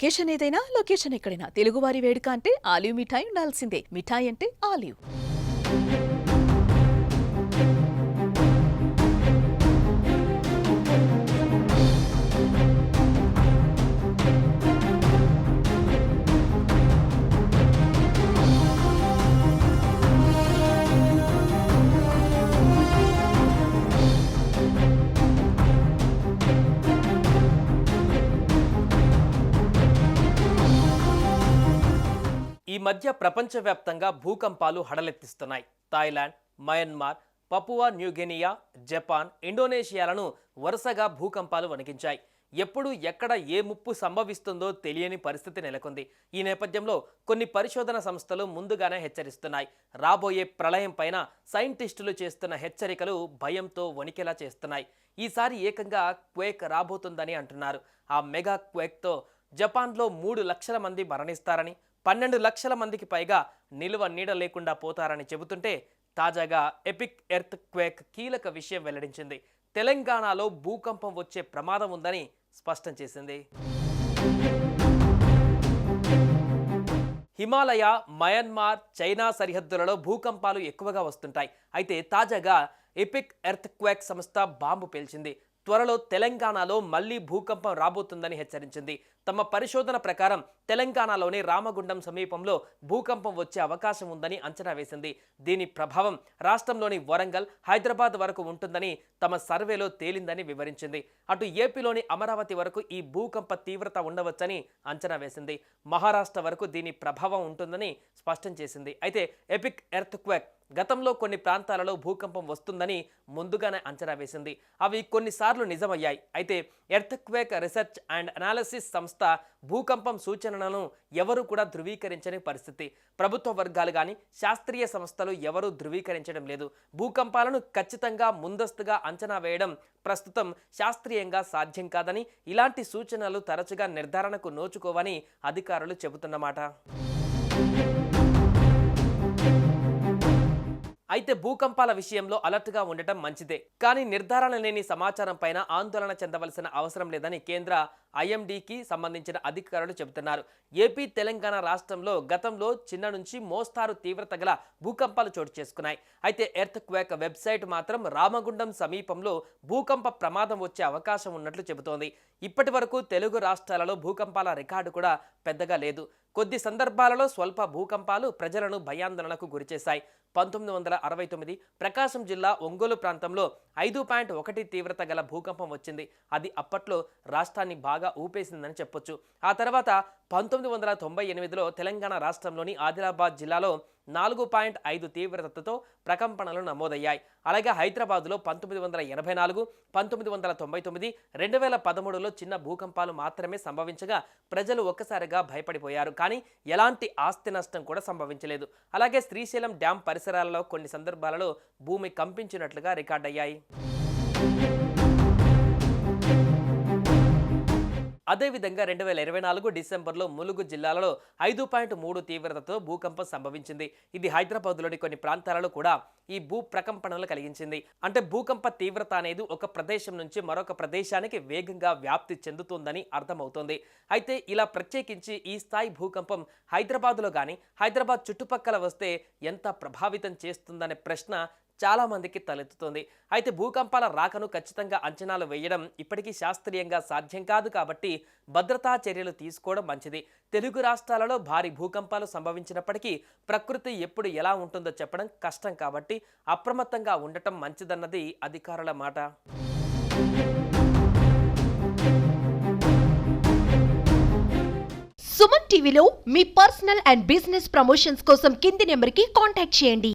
Occasion ఏదైనా location ఎక్కడైనా తెలుగువారి వేడుక అంటే ఆలివ్ మిఠాయి ఉండాల్సిందే. మిఠాయి అంటే ఆలివ్. ఈ మధ్య ప్రపంచవ్యాప్తంగా భూకంపాలు హడలెత్తిస్తున్నాయి. Thailand, Myanmar, Papua New Guinea, Japan, ఇండోనేషియాలను వరుసగా భూకంపాలు వణికించాయి. ఎప్పుడు ఎక్కడ ఏ ముప్పు సంభవిస్తుందో తెలియని పరిస్థితి నెలకొంది. ఈ నేపథ్యంలో కొన్ని పరిశోధన సంస్థలు ముందుగానే హెచ్చరిస్తున్నాయి. రాబోయే ప్రళయం పైన సైంటిస్టులు చేస్తున్న హెచ్చరికలు భయంతో వణికేలా చేస్తున్నాయి. ఈసారి ఏకంగా క్వేక్ రాబోతుందని అంటున్నారు. ఆ మెగా క్వేక్తో జపాన్లో 3 లక్షల మంది మరణిస్తారని, 12 లక్షల మందికి పైగా నిలువ నీడ లేకుండా పోతారని చెబుతుంటే, తాజాగా ఎపిక్ ఎర్త్ క్వేక్ కీలక విషయం వెల్లడించింది. తెలంగాణలో భూకంపం వచ్చే ప్రమాదం ఉందని స్పష్టం చేసింది. హిమాలయ, మయన్మార్, చైనా సరిహద్దులలో భూకంపాలు ఎక్కువగా వస్తుంటాయి. అయితే తాజాగా ఎపిక్ ఎర్త్ క్వేక్ సంస్థ బాంబు పేల్చింది. త్వరలో తెలంగాణలో మళ్లీ భూకంపం రాబోతుందని హెచ్చరించింది. తమ పరిశోధన ప్రకారం తెలంగాణలోని రామగుండం సమీపంలో భూకంపం వచ్చే అవకాశం ఉందని అంచనా వేసింది. దీని ప్రభావం రాష్ట్రంలోని వరంగల్, హైదరాబాద్ వరకు ఉంటుందని తమ సర్వేలో తేలిందని వివరించింది. అటు ఏపీలోని అమరావతి వరకు ఈ భూకంప తీవ్రత ఉండవచ్చని అంచనా వేసింది. మహారాష్ట్ర వరకు దీని ప్రభావం ఉంటుందని స్పష్టం చేసింది. అయితే ఎపిక్ ఎర్త్ క్వేక్ గతంలో కొన్ని ప్రాంతాలలో భూకంపం వస్తుందని ముందుగానే అంచనా వేసింది. అవి కొన్నిసార్లు నిజమయ్యాయి. అయితే earth quake research and analysis సంస్థ భూకంపం సూచనలను ఎవరూ కూడా ధృవీకరించని పరిస్థితి. ప్రభుత్వ వర్గాలు కానీ శాస్త్రీయ సంస్థలు ఎవరూ ధృవీకరించడం లేదు. భూకంపాలను ఖచ్చితంగా ముందస్తుగా అంచనా వేయడం ప్రస్తుతం శాస్త్రీయంగా సాధ్యం కాదని, ఇలాంటి సూచనలు తరచుగా నిర్ధారణకు నోచుకోవని అధికారులు చెబుతున్నమాట. అయితే భూకంపాల విషయంలో అలర్ట్గా ఉండటం మంచిదే. కానీ నిర్ధారణ లేని సమాచారం పైన ఆందోళన చెందవలసిన అవసరం లేదని కేంద్ర ఐఎండీకి సంబంధించిన అధికారులు చెబుతున్నారు. ఏపీ, తెలంగాణ రాష్ట్రంలో గతంలో చిన్న నుంచి మోస్తారు తీవ్రత గల భూకంపాలు చోటు చేసుకున్నాయి. అయితే ఎర్త్ క్వేక్ వెబ్సైట్ మాత్రం రామగుండం సమీపంలో భూకంప ప్రమాదం వచ్చే అవకాశం ఉన్నట్లు చెబుతోంది. ఇప్పటి వరకు తెలుగు రాష్ట్రాలలో భూకంపాల రికార్డు కూడా పెద్దగా లేదు. కొద్ది సందర్భాలలో స్వల్ప భూకంపాలు ప్రజలను భయాందోళనకు గురిచేశాయి. 1969 ప్రకాశం జిల్లా ఒంగోలు ప్రాంతంలో 5.1 తీవ్రత గల భూకంపం వచ్చింది. అది అప్పట్లో రాష్ట్రాన్ని బాగా ఊపేసిందని చెప్పొచ్చు. ఆ తర్వాత 1998లో తెలంగాణ రాష్ట్రంలోని ఆదిలాబాద్ జిల్లాలో 4.5 తీవ్రతతో ప్రకంపనలు నమోదయ్యాయి. అలాగే హైదరాబాద్లో 1984, 1999, 2013లో చిన్న భూకంపాలు మాత్రమే సంభవించగా ప్రజలు ఒక్కసారిగా భయపడిపోయారు. కానీ ఎలాంటి ఆస్తి నష్టం కూడా సంభవించలేదు. అలాగే శ్రీశైలం డ్యాం పరిసరాలలో కొన్ని సందర్భాలలో భూమి కంపించినట్లుగా రికార్డయ్యాయి. అదేవిధంగా 2024 డిసెంబర్లో ములుగు జిల్లాలో 5.3 తీవ్రతతో భూకంపం సంభవించింది. ఇది హైదరాబాద్లోని కొన్ని ప్రాంతాలలో కూడా ఈ భూ ప్రకంపనలు కలిగించింది. అంటే భూకంప తీవ్రత అనేది ఒక ప్రదేశం నుంచి మరొక ప్రదేశానికి వేగంగా వ్యాప్తి చెందుతుందని అర్థమవుతోంది. అయితే ఇలా ప్రత్యేకించి ఈ స్థాయి భూకంపం హైదరాబాద్లో కానీ హైదరాబాద్ చుట్టుపక్కల వస్తే ఎంత ప్రభావితం చేస్తుందనే ప్రశ్న చాలా మందికి తలెత్తుతోంది. అయితే భూకంపాల రాకను ఖచ్చితంగా అంచనాలు వేయడం ఇప్పటికీ శాస్త్రీయంగా సాధ్యం కాదు. కాబట్టి భద్రతా చర్యలు తీసుకోవడం మంచిది. తెలుగు రాష్ట్రాలలో భారీ భూకంపాలు సంభవించినప్పటికీ ప్రకృతి ఎప్పుడు ఎలా ఉంటుందో చెప్పడం కష్టం. కాబట్టి అప్రమత్తంగా ఉండటం మంచిదన్నది అధికారుల మాట. సుమన్ టీవీలో మీ పర్సనల్ అండ్ బిజినెస్ ప్రమోషన్స్ కోసం కింది నెంబర్కి కాంటాక్ట్ చేయండి.